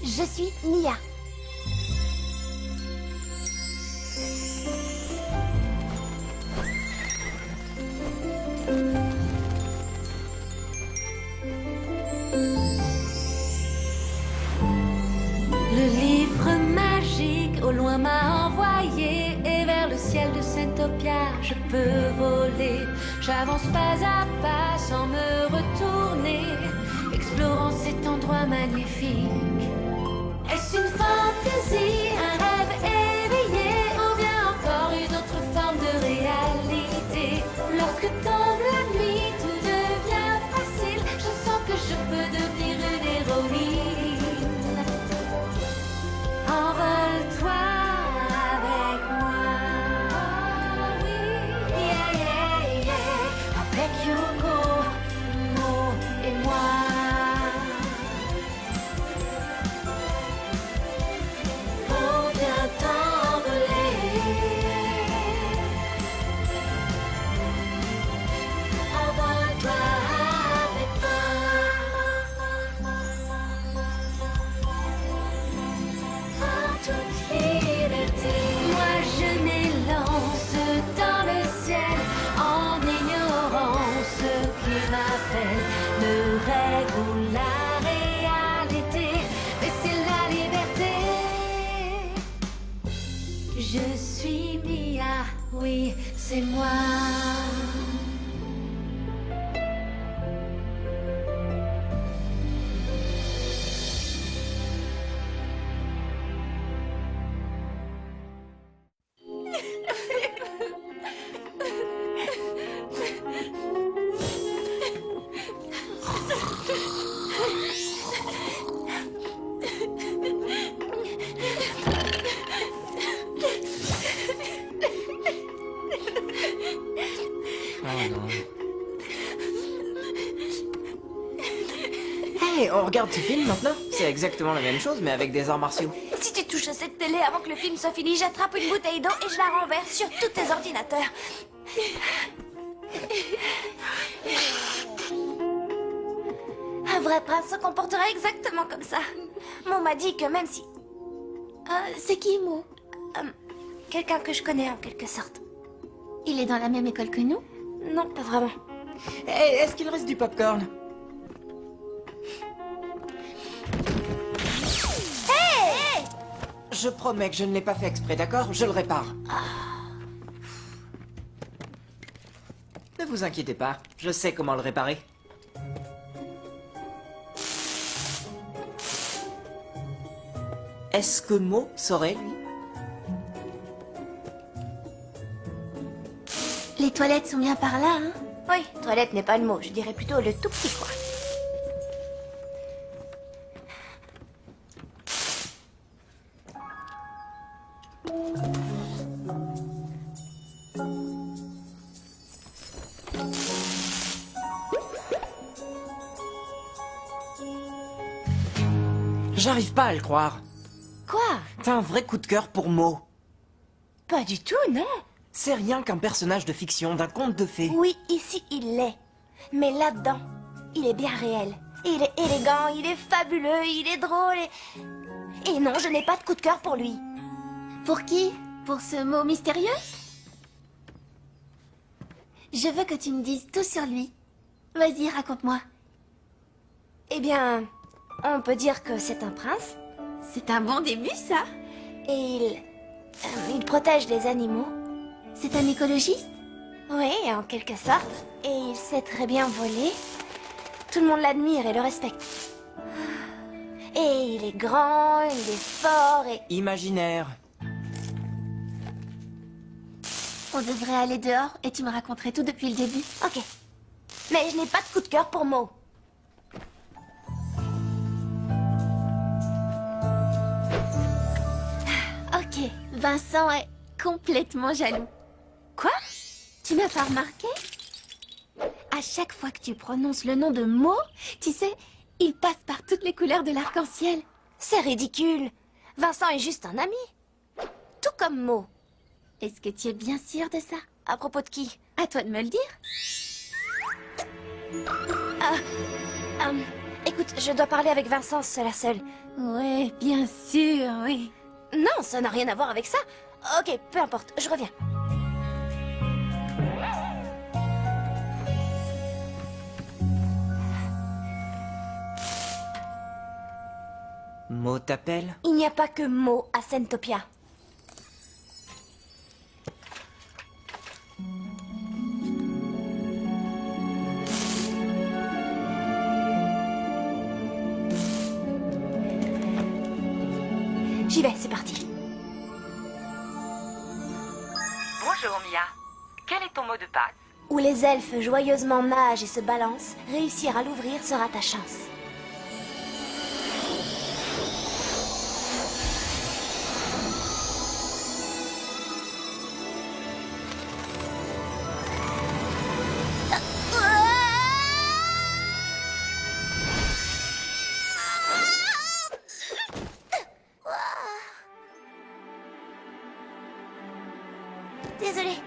Je suis Mia. Le livre magique au loin m'a envoyé, et vers le ciel de Saintopia je peux voler. J'avance pas à pas sans me retourner, explorant cet endroit magnifique. Est-ce une fantaisie, un rêve éveillé, ou bien encore une autre forme de réalité? Lorsque tombe la nuit, tout devient facile. Je sens que je peux devenir une héroïne. Envole-toi avec moi. Oui, yeah, yeah, yeah. Avec Yoko, Mo et moi. Oh, viens t'envoler. Envole-toi avec moi. En toute liberté. Moi je m'élance dans le ciel en ignorant ce qui m'appelle. Le rêve ou la réalité, mais c'est la liberté. Je suis Mia, oui, c'est moi. Oh non. Hey, on regarde ce film maintenant? C'est exactement la même chose, mais avec des arts martiaux. Si tu touches à cette télé avant que le film soit fini, j'attrape une bouteille d'eau et je la renverse sur tous tes ordinateurs. Un vrai prince se comporterait exactement comme ça. Mo m'a dit que même si... c'est qui, Mo? Quelqu'un que je connais en quelque sorte. Il est dans la même école que nous? Non, pas vraiment. Hey, est-ce qu'il reste du popcorn? Hey! Je promets que je ne l'ai pas fait exprès, d'accord? Je le répare. Ne vous inquiétez pas, je sais comment le réparer. Est-ce que Mo saurait, lui? Les toilettes sont bien par là, hein? Oui, toilette n'est pas le mot, je dirais plutôt le tout petit coin. J'arrive pas à le croire. Quoi? T'as un vrai coup de cœur pour Mo. Pas du tout, non? C'est rien qu'un personnage de fiction, d'un conte de fées. Oui, ici il l'est. Mais là-dedans, il est bien réel. Il est élégant, il est fabuleux, il est drôle et non, je n'ai pas de coup de cœur pour lui. Pour qui? Pour ce mot mystérieux? Je veux que tu me dises tout sur lui. Vas-y, raconte-moi. Eh bien, on peut dire que c'est un prince. C'est un bon début, ça. Et il protège les animaux. C'est un écologiste? Oui, en quelque sorte. Et il sait très bien voler. Tout le monde l'admire et le respecte. Et il est grand, il est fort et... Imaginaire. On devrait aller dehors et tu me raconterais tout depuis le début. Ok. Mais je n'ai pas de coup de cœur pour Mo. Ok, Vincent est complètement jaloux. Quoi? Tu n'as pas remarqué? À chaque fois que tu prononces le nom de Mo, tu sais, il passe par toutes les couleurs de l'arc-en-ciel. C'est ridicule. Vincent est juste un ami. Tout comme Mo. Est-ce que tu es bien sûr de ça? À propos de qui? À toi de me le dire. Écoute, je dois parler avec Vincent, seule à seule. Ouais, bien sûr, oui. Non, ça n'a rien à voir avec ça. Ok, peu importe, je reviens. Mo t'appelle? Il n'y a pas que Mo à Sentopia. J'y vais, c'est parti. Bonjour Mia. Quel est ton mot de passe? Où les elfes joyeusement nagent et se balancent, réussir à l'ouvrir sera ta chance. Désolée,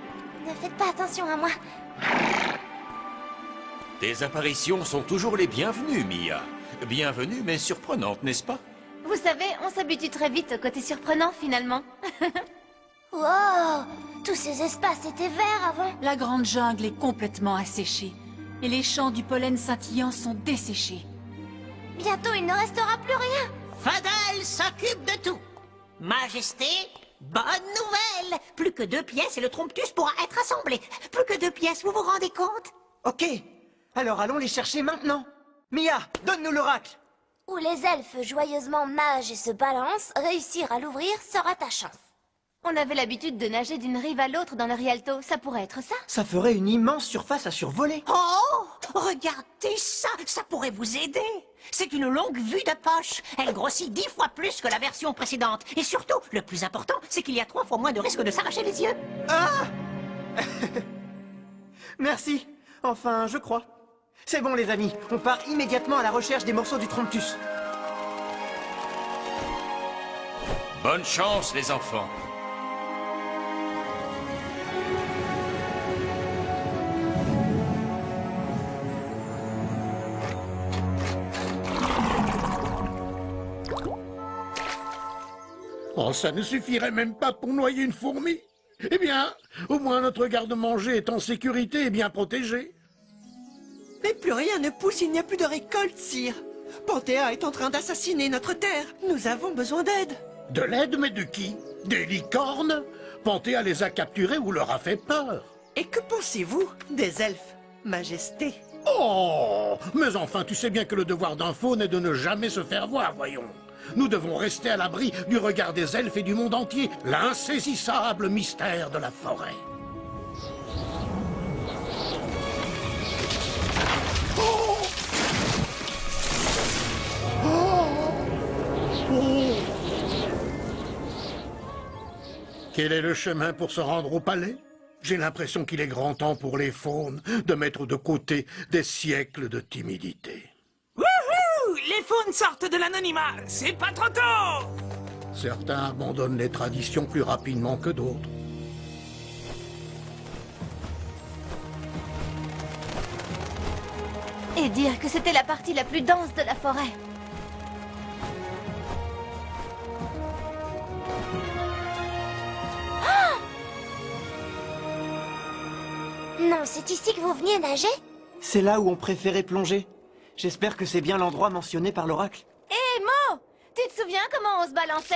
ne faites pas attention à moi. Tes apparitions sont toujours les bienvenues, Mia. Bienvenues, mais surprenantes, n'est-ce pas? Vous savez, on s'habitue très vite au côté surprenant, finalement. Wow, tous ces espaces étaient verts avant. La grande jungle est complètement asséchée. Et les champs du pollen scintillant sont desséchés. Bientôt, il ne restera plus rien. Fadal s'occupe de tout. Majesté, bonne nouvelle. Plus que 2 pièces et le Tromptus pourra être assemblé. Plus que 2 pièces, vous vous rendez compte? Ok, alors allons les chercher maintenant. Mia, donne-nous l'oracle. Où les elfes joyeusement nagent et se balancent, réussir à l'ouvrir sera ta chance. On avait l'habitude de nager d'une rive à l'autre dans le Rialto, ça pourrait être ça. Ça ferait une immense surface à survoler. Oh, regardez ça, ça pourrait vous aider. C'est une longue vue de poche. Elle grossit 10 fois plus que la version précédente. Et surtout, le plus important, c'est qu'il y a 3 fois moins de risque de s'arracher les yeux. Ah Merci. Enfin, je crois. C'est bon, les amis. On part immédiatement à la recherche des morceaux du Tromptus. Bonne chance, les enfants. Oh, ça ne suffirait même pas pour noyer une fourmi. Eh bien, au moins notre garde-manger est en sécurité et bien protégé. Mais plus rien ne pousse, il n'y a plus de récolte, sire. Panthéa est en train d'assassiner notre terre. Nous avons besoin d'aide. De l'aide, mais de qui? Des licornes? Panthéa les a capturés ou leur a fait peur. Et que pensez-vous des elfes, Majesté? Oh, mais enfin, tu sais bien que le devoir d'un faune est de ne jamais se faire voir, voyons. Nous devons rester à l'abri du regard des elfes et du monde entier, l'insaisissable mystère de la forêt. Oh! Oh! Oh! Quel est le chemin pour se rendre au palais? J'ai l'impression qu'il est grand temps pour les faunes de mettre de côté des siècles de timidité. Wouhou! Les faunes sortent de l'anonymat. C'est pas trop tôt. Certains abandonnent les traditions plus rapidement que d'autres. Et dire que c'était la partie la plus dense de la forêt. Non, c'est ici que vous veniez nager? C'est là où on préférait plonger. J'espère que c'est bien l'endroit mentionné par l'oracle. Hé, Mo! Tu te souviens comment on se balançait?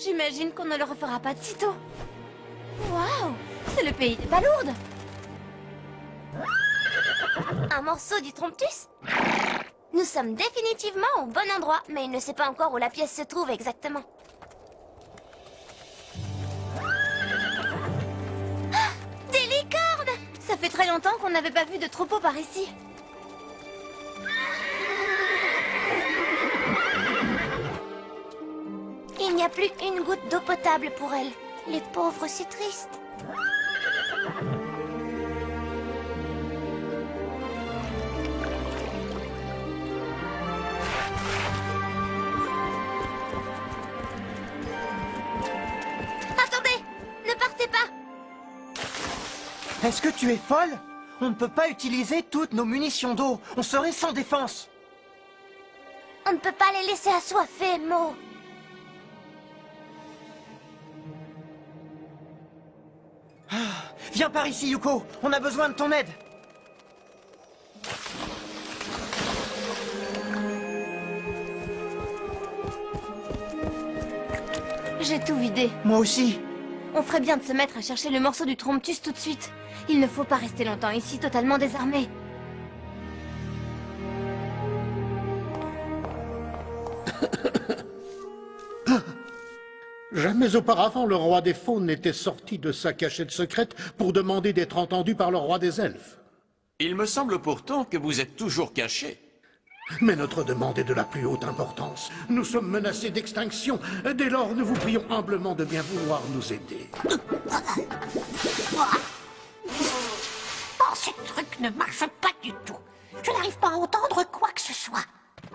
J'imagine qu'on ne le refera pas de sitôt. Waouh! C'est le pays des palourdes! Un morceau du Tromptus? Nous sommes définitivement au bon endroit, mais il ne sait pas encore où la pièce se trouve exactement. Ah, des licornes! Ça fait très longtemps qu'on n'avait pas vu de troupeau par ici. Il n'y a plus une goutte d'eau potable pour elles. Les pauvres, c'est triste. Attendez! Ne partez pas! Est-ce que tu es folle? On ne peut pas utiliser toutes nos munitions d'eau. On serait sans défense. On ne peut pas les laisser assoiffés, Mo. Viens par ici, Yuko. On a besoin de ton aide. J'ai tout vidé. Moi aussi. On ferait bien de se mettre à chercher le morceau du Tromptus tout de suite. Il ne faut pas rester longtemps ici, totalement désarmé. Jamais auparavant le roi des faunes n'était sorti de sa cachette secrète pour demander d'être entendu par le roi des elfes. Il me semble pourtant que vous êtes toujours caché. Mais notre demande est de la plus haute importance. Nous sommes menacés d'extinction. Dès lors, nous vous prions humblement de bien vouloir nous aider. Oh, ce truc ne marche pas du tout. Je n'arrive pas à entendre quoi que ce soit.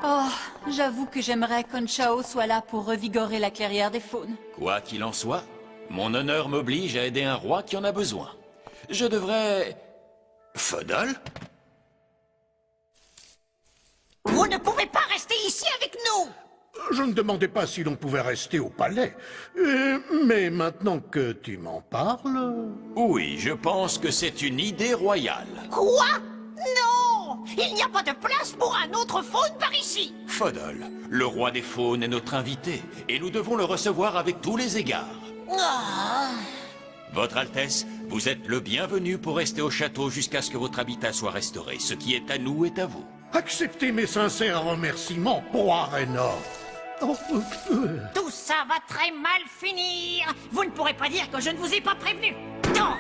Oh, j'avoue que j'aimerais qu'Onchao soit là pour revigorer la clairière des faunes. Quoi qu'il en soit, mon honneur m'oblige à aider un roi qui en a besoin. Je devrais... Fodol? Vous ne pouvez pas rester ici avec nous. Je ne demandais pas si l'on pouvait rester au palais. Mais maintenant que tu m'en parles... Oui, je pense que c'est une idée royale. Quoi? Non! Il n'y a pas de place pour un autre faune par ici. Fodol, le roi des faunes est notre invité, et nous devons le recevoir avec tous les égards. Ah. Votre Altesse, vous êtes le bienvenu pour rester au château jusqu'à ce que votre habitat soit restauré. Ce qui est à nous est à vous. Acceptez mes sincères remerciements, roi Raynor. Tout ça va très mal finir. Vous ne pourrez pas dire que je ne vous ai pas prévenu. Non.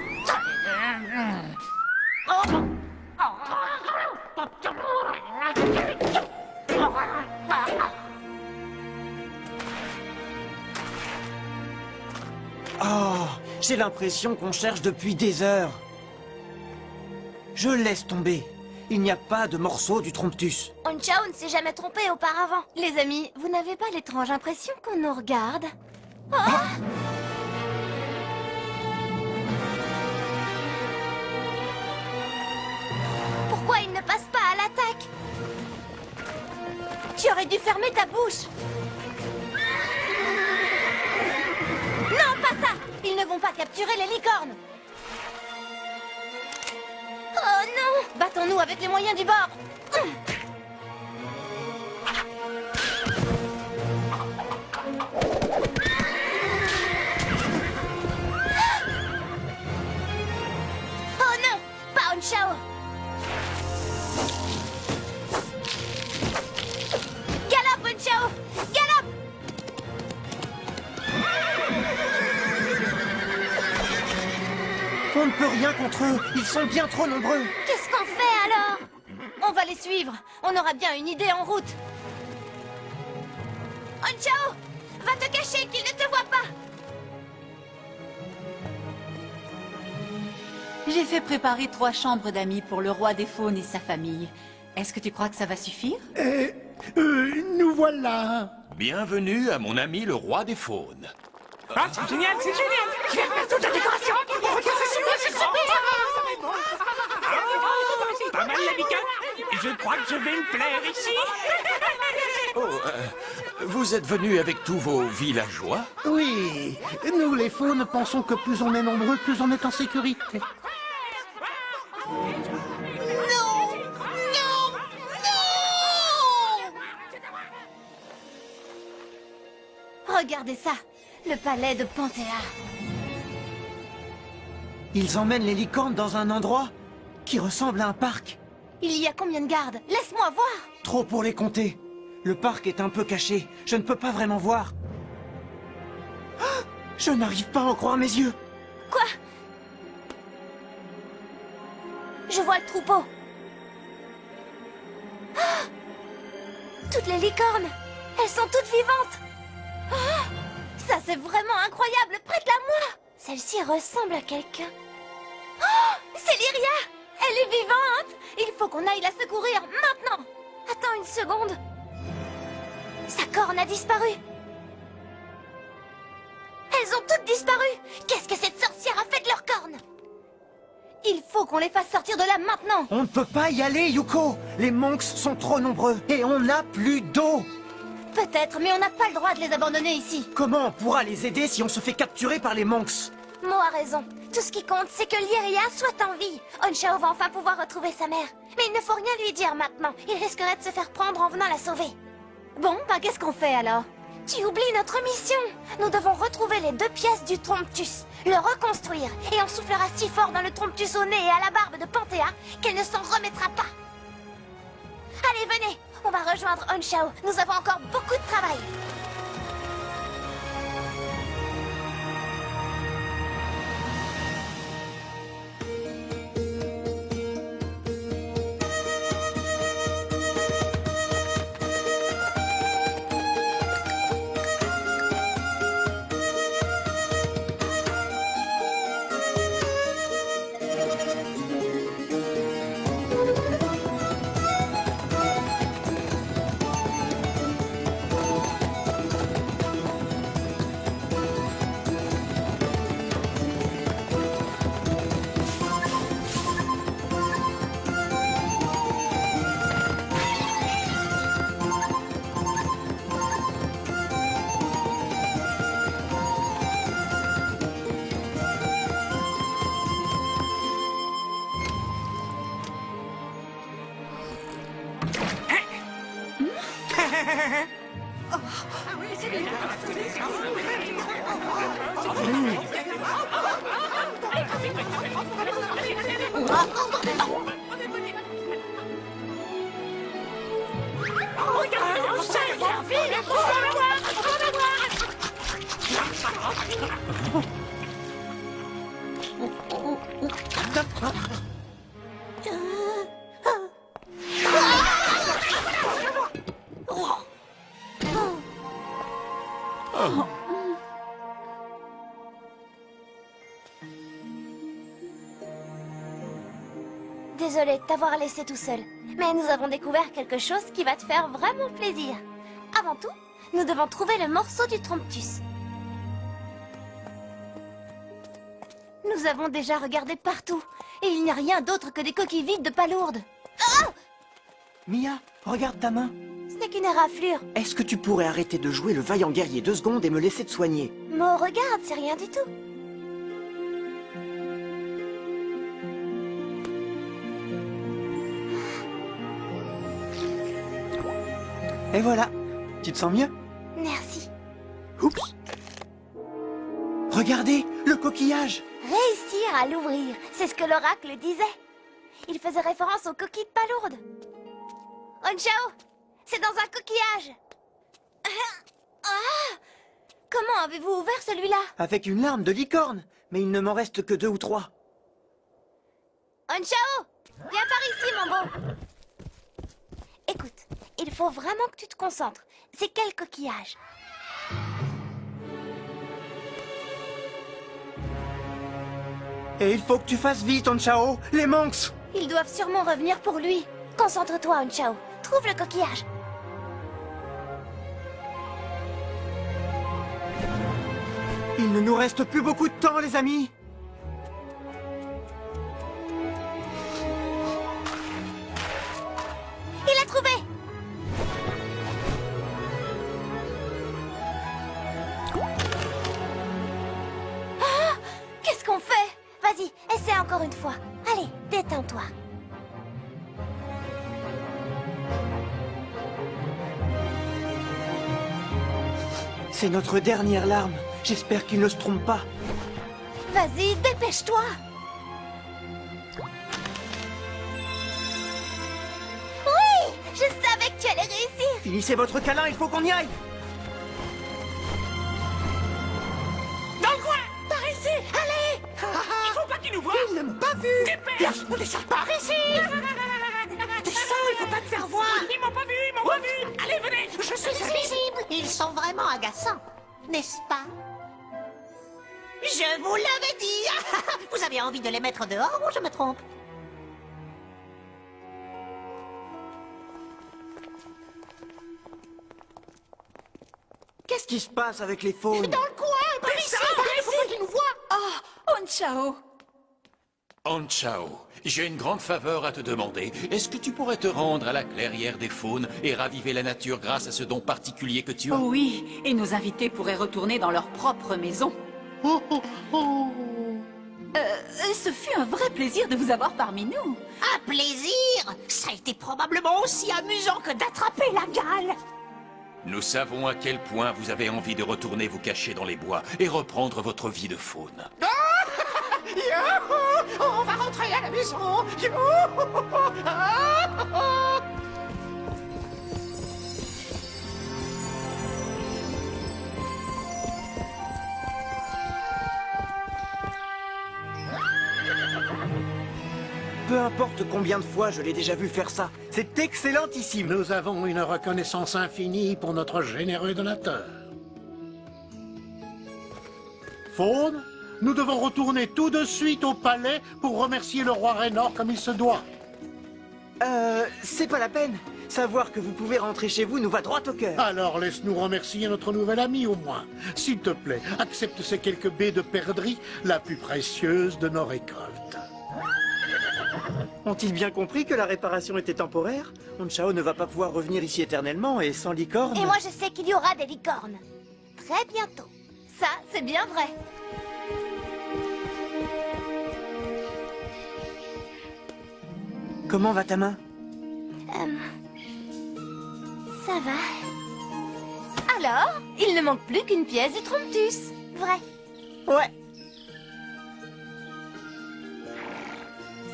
Oh, j'ai l'impression qu'on cherche depuis des heures. Je laisse tomber. Il n'y a pas de morceau du Tromptus. Onchao ne s'est jamais trompé auparavant. Les amis, vous n'avez pas l'étrange impression qu'on nous regarde? Oh. Pourquoi il ne passe pas à l'attaque? Tu aurais dû fermer ta bouche. Non, pas ça! Ils ne vont pas capturer les licornes. Oh non! Battons-nous avec les moyens du bord. Oh non! Pas Onchao! Galope, Onchao! Galope! On ne peut rien contre eux. Ils sont bien trop nombreux. Qu'est-ce qu'on fait alors? On va les suivre. On aura bien une idée en route. Onchao! Va te cacher, qu'ils ne te voient pas! J'ai fait préparer 3 chambres d'amis pour le roi des faunes et sa famille. Est-ce que tu crois que ça va suffire? Nous voilà. Bienvenue à mon ami le roi des faunes. Ah, c'est génial, c'est génial. Je vais faire toute la décoration. Regarde, c'est super. Pas mal la bicane. Je crois que je vais me plaire ici. Oh, vous êtes venu avec tous vos villageois? Oui, nous les faunes pensons que plus on est nombreux, plus on est en sécurité. Regardez ça, le palais de Panthéa. Ils emmènent les licornes dans un endroit qui ressemble à un parc. Il y a combien de gardes? Laisse-moi voir. Trop pour les compter. Le parc est un peu caché. Je ne peux pas vraiment voir. Ah, je n'arrive pas à en croire mes yeux. Quoi? Je vois le troupeau. Ah, toutes les licornes, elles sont toutes vivantes. Ah, ça c'est vraiment incroyable. Prête-la-moi. Celle-ci ressemble à quelqu'un. Oh, c'est Lyria. Elle est vivante. Il faut qu'on aille la secourir maintenant. Attends une seconde. Sa corne a disparu. Elles ont toutes disparu. Qu'est-ce que cette sorcière a fait de leurs cornes? Il faut qu'on les fasse sortir de là maintenant. On ne peut pas y aller, Yuko. Les monks sont trop nombreux et on n'a plus d'eau. Peut-être, mais on n'a pas le droit de les abandonner ici. Comment on pourra les aider si on se fait capturer par les monks? Mo a raison. Tout ce qui compte, c'est que Lyria soit en vie. Onshao va enfin pouvoir retrouver sa mère. Mais il ne faut rien lui dire maintenant. Il risquerait de se faire prendre en venant la sauver. Bon, ben qu'est-ce qu'on fait alors? Tu oublies notre mission. Nous devons retrouver les 2 pièces du Tromptus, le reconstruire, et on soufflera si fort dans le Tromptus au nez et à la barbe de Panthéa qu'elle ne s'en remettra pas. Allez, venez, on va rejoindre Onshao. Nous avons encore beaucoup de travail. Désolée de t'avoir laissé tout seul, mais nous avons découvert quelque chose qui va te faire vraiment plaisir. Avant tout, nous devons trouver le morceau du Tromptus. Nous avons déjà regardé partout, et il n'y a rien d'autre que des coquilles vides de palourdes. Oh! Mia, regarde ta main. Ce n'est qu'une éraflure. Est-ce que tu pourrais arrêter de jouer le vaillant guerrier 2 secondes et me laisser te soigner? Mo, regarde, c'est rien du tout. Et voilà, tu te sens mieux? Merci. Oups. Regardez, le coquillage. Réussir à l'ouvrir, c'est ce que l'oracle disait. Il faisait référence aux coquilles de palourdes. Onshao, c'est dans un coquillage. Ah! Comment avez-vous ouvert celui-là? Avec une larme de licorne, mais il ne m'en reste que 2 ou 3. Onshao, viens par ici, mon beau. Écoute, il faut vraiment que tu te concentres. C'est quel coquillage? Et il faut que tu fasses vite, Onshao. Les monks. Ils doivent sûrement revenir pour lui. Concentre-toi, Onshao. Trouve le coquillage. Il ne nous reste plus beaucoup de temps, les amis. Il a trouvé! Ah! Qu'est-ce qu'on fait? Vas-y, essaie encore une fois. Allez, détends-toi. C'est notre dernière larme. J'espère qu'il ne se trompe pas. Vas-y, dépêche-toi! Oui! Je savais que tu allais réussir! Finissez votre câlin, il faut qu'on y aille. Dans le coin! Par ici! Allez! Il faut pas qu'il nous voie! Il ne m'a pas vu! Dépêche! On descend par ici! Descends, il faut pas te faire voir! Ils m'ont pas vu! Ils m'ont pas vu! Allez, venez! Je suis invisible! Ils sont vraiment agaçants, n'est-ce pas? Je vous l'avais dit! Vous avez envie de les mettre dehors ou je me trompe? Qu'est-ce qui se passe avec les faunes? Dans le coin! Par ici! Il faut pas qu'ils nous voient! Oh, Onshao! Anchao, j'ai une grande faveur à te demander. Est-ce que tu pourrais te rendre à la clairière des faunes et raviver la nature grâce à ce don particulier que tu as? Oh oui, et nos invités pourraient retourner dans leur propre maison. Oh, oh, oh. Ce fut un vrai plaisir de vous avoir parmi nous. Un plaisir! Ça a été probablement aussi amusant que d'attraper la gale. Nous savons à quel point vous avez envie de retourner vous cacher dans les bois et reprendre votre vie de faune. Youhou! On va rentrer à la maison. Youhou! Ah! Peu importe combien de fois je l'ai déjà vu faire ça, c'est excellentissime. Nous avons une reconnaissance infinie pour notre généreux donateur. Faune, nous devons retourner tout de suite au palais pour remercier le roi Raynor comme il se doit. C'est pas la peine. Savoir que vous pouvez rentrer chez vous nous va droit au cœur. Alors laisse-nous remercier notre nouvel ami au moins. S'il te plaît, accepte ces quelques baies de perdrix, la plus précieuse de nos récoltes. Ont-ils bien compris que la réparation était temporaire? Anchao ne va pas pouvoir revenir ici éternellement et sans licorne... Et moi, je sais qu'il y aura des licornes. Très bientôt. Ça, c'est bien vrai. Comment va ta main? Ça va. Alors, il ne manque plus qu'une pièce du Tromptus. Vrai. Ouais.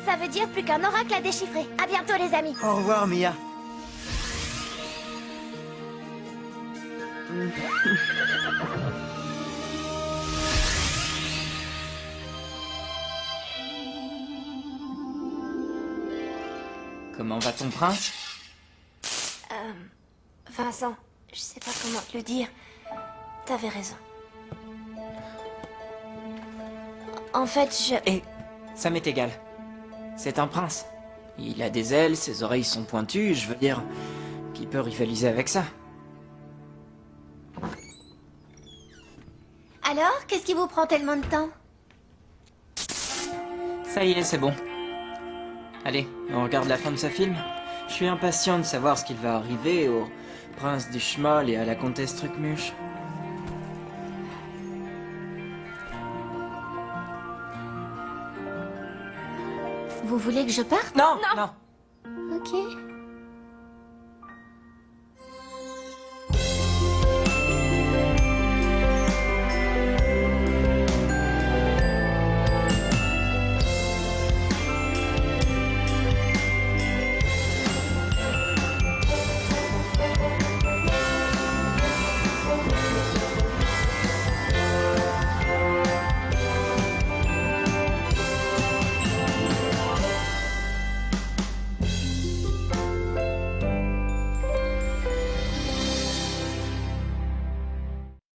Ça veut dire plus qu'un oracle à déchiffrer. À bientôt, les amis. Au revoir, Mia. Comment va ton prince? Vincent, je sais pas comment te le dire. T'avais raison. En fait, Eh, ça m'est égal. C'est un prince. Il a des ailes, ses oreilles sont pointues, je veux dire... Qui peut rivaliser avec ça? Alors, qu'est-ce qui vous prend tellement de temps? Ça y est, c'est bon. Allez, on regarde la fin de ce film. Je suis impatient de savoir ce qu'il va arriver au prince du Schmoll et à la comtesse Trucmuche. Vous voulez que je parte? Non, non. Ok.